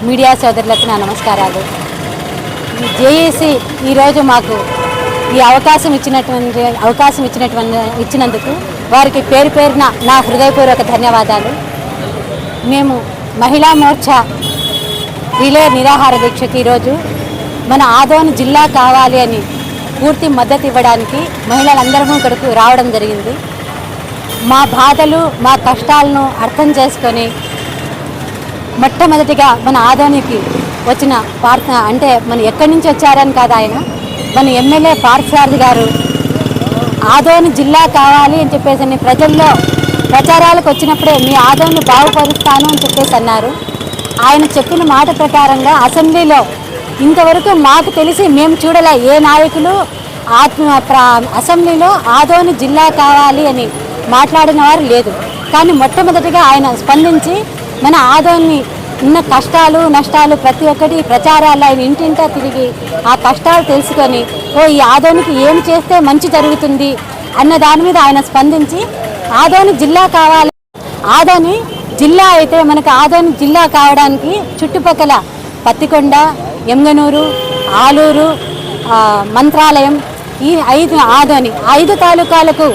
Media సోదరులకు నా నమస్కారాలు. జేఏసీ ఈరోజు మాకు ఈ అవకాశం ఇచ్చినందుకు వారికి పేరు పేరున నా హృదయపూర్వక ధన్యవాదాలు. మేము మహిళా మోర్చా రిలే నిరాహార దీక్షకి ఈరోజు మన ఆదోని జిల్లా కావాలి అని పూర్తి మద్దతు ఇవ్వడానికి మహిళలందరము ఇక్కడికి రావడం జరిగింది. మా బాధలు మా కష్టాలను అర్థం చేసుకొని మొట్టమొదటిగా మన ఆదోనికి వచ్చిన అంటే మన ఎక్కడి నుంచి వచ్చారని కాదు, ఆయన మన ఎమ్మెల్యే పార్థసారథి గారు ఆదోని జిల్లా కావాలి అని చెప్పేసి ప్రజల్లో ప్రచారాలకు వచ్చినప్పుడే మీ ఆదోని బాగుపరుస్తాను అని చెప్పేసి అన్నారు. ఆయన చెప్పిన మాట ప్రకారంగా అసెంబ్లీలో ఇంతవరకు మాకు తెలిసి మేము చూడలే ఏ నాయకులు అసెంబ్లీలో ఆదోని జిల్లా కావాలి అని మాట్లాడిన వారు లేదు. కానీ మొట్టమొదటిగా ఆయన స్పందించి మన ఆదోని ఉన్న కష్టాలు నష్టాలు ప్రతి ఒక్కటి ప్రచారాలు ఆయన ఇంటింటా తిరిగి ఆ కష్టాలు తెలుసుకొని ఈ ఆదోనికి ఏం చేస్తే మంచి జరుగుతుంది అన్న దాని మీద ఆయన స్పందించి ఆదోని జిల్లా కావాలి. ఆదోని జిల్లా అయితే మనకు ఆదోని జిల్లా కావడానికి చుట్టుపక్కల పత్తికొండ, ఎమ్గనూరు, ఆలూరు, మంత్రాలయం ఈ 5 తాలూకాలకు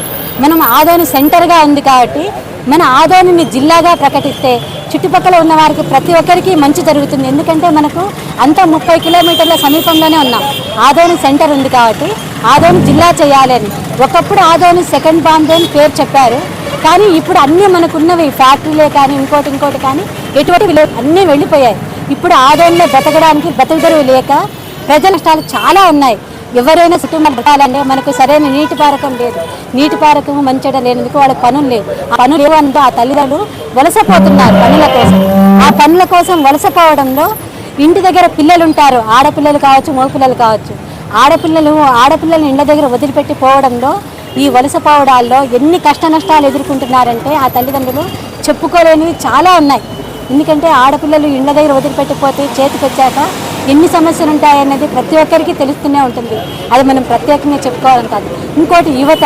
మనం ఆదోని సెంటర్గా ఉంది కాబట్టి మన ఆదోనిని జిల్లాగా ప్రకటిస్తే చుట్టుపక్కల ఉన్న వారికి ప్రతి ఒక్కరికి మంచి జరుగుతుంది. ఎందుకంటే మనకు అంతా 30 కిలోమీటర్ల సమీపంలోనే ఉన్నాం. ఆదోని సెంటర్ ఉంది కాబట్టి ఆదోని జిల్లా చేయాలని ఒకప్పుడు ఆదోని సెకండ్ బాంబే అని పేరు చెప్పారు. కానీ ఇప్పుడు అన్నీ మనకున్నవి ఫ్యాక్టరీలే కానీ ఇంకోటి కానీ ఎటువంటి అన్నీ వెళ్ళిపోయాయి. ఇప్పుడు ఆదోనిలో బ్రతకడానికి బ్రతుకుదెరువు లేక ప్రజల నష్టాలు చాలా ఉన్నాయి. ఎవరైనా కుటుంబం పెట్టాలంటే మనకు సరైన నీటి పారకం లేదు. నీటి పారకం మంచిగా లేనందుకు వాళ్ళకి పనులు లేవు. ఆ పనులు లేవంటే ఆ తల్లిదండ్రులు వలసపోతున్నారు పనుల కోసం. ఆ పనుల కోసం వలసపోవడంలో ఇంటి దగ్గర పిల్లలు ఉంటారు, ఆడపిల్లలు కావచ్చు, మగపిల్లలు కావచ్చు. ఆడపిల్లలు ఇండ్ల దగ్గర వదిలిపెట్టి పోవడంలో ఈ వలసపోవడాల్లో ఎన్ని కష్ట నష్టాలు ఎదుర్కొంటున్నారంటే ఆ తల్లిదండ్రులు చెప్పుకోలేనివి చాలా ఉన్నాయి. ఎందుకంటే ఆడపిల్లలు ఇండ్ల దగ్గర వదిలిపెట్టిపోతే చేతికి వచ్చాక ఎన్ని సమస్యలు ఉంటాయనేది ప్రతి ఒక్కరికి తెలుస్తూనే ఉంటుంది. అది మనం ప్రత్యేకంగా చెప్పుకోవాలని కాదు. ఇంకోటి యువత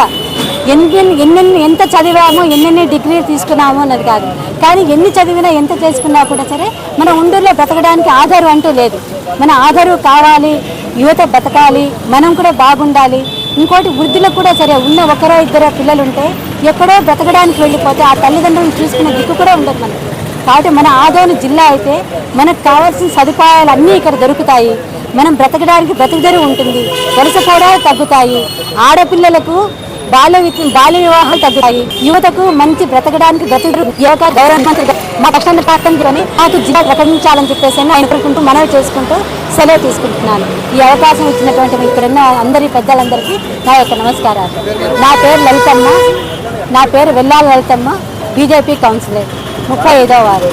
ఎంత చదివామో ఎన్నెన్ని డిగ్రీలు తీసుకున్నామో అన్నది కాదు. కానీ ఎన్ని చదివినా ఎంత చేసుకున్నా కూడా సరే మన ఉండూరులో బ్రతకడానికి ఆధారం అంటూ లేదు. మన ఆధారం కావాలి, యువత బ్రతకాలి, మనం కూడా బాగుండాలి. ఇంకోటి వృద్ధులకు కూడా సరే ఉన్న 1-2 పిల్లలు ఉంటే ఎక్కడో బ్రతకడానికి వెళ్ళిపోతే ఆ తల్లిదండ్రులను చూసుకునే దిక్కు కూడా ఉండదు మనకి. కాబట్టి మన ఆదోని జిల్లా అయితే మనకు కావాల్సిన సదుపాయాలు అన్నీ ఇక్కడ దొరుకుతాయి. మనం బ్రతకడానికి బ్రతుకుదెరువు ఉంటుంది, వలసపోవడాలు తగ్గుతాయి, ఆడపిల్లలకు బాల్య వివాహాలు తగ్గుతాయి, యువతకు మంచి బ్రతకడానికి బ్రతుకుదెరువు గవర్నమెంట్ మా కష్టాన్ని పాటించుకొని నాకు జిల్లా ప్రకటించాలని చెప్పేసి ఆయన అనుకుంటూ మనవి చేసుకుంటూ సెలవు తీసుకుంటున్నాను. ఈ అవకాశం ఇచ్చినటువంటి ఇక్కడున్న అందరి పెద్దలందరికీ నా యొక్క నమస్కారాలు. నా పేరు లలితమ్మ, నా పేరు Vellala Lalithamma, BJP councillor 35వ ward.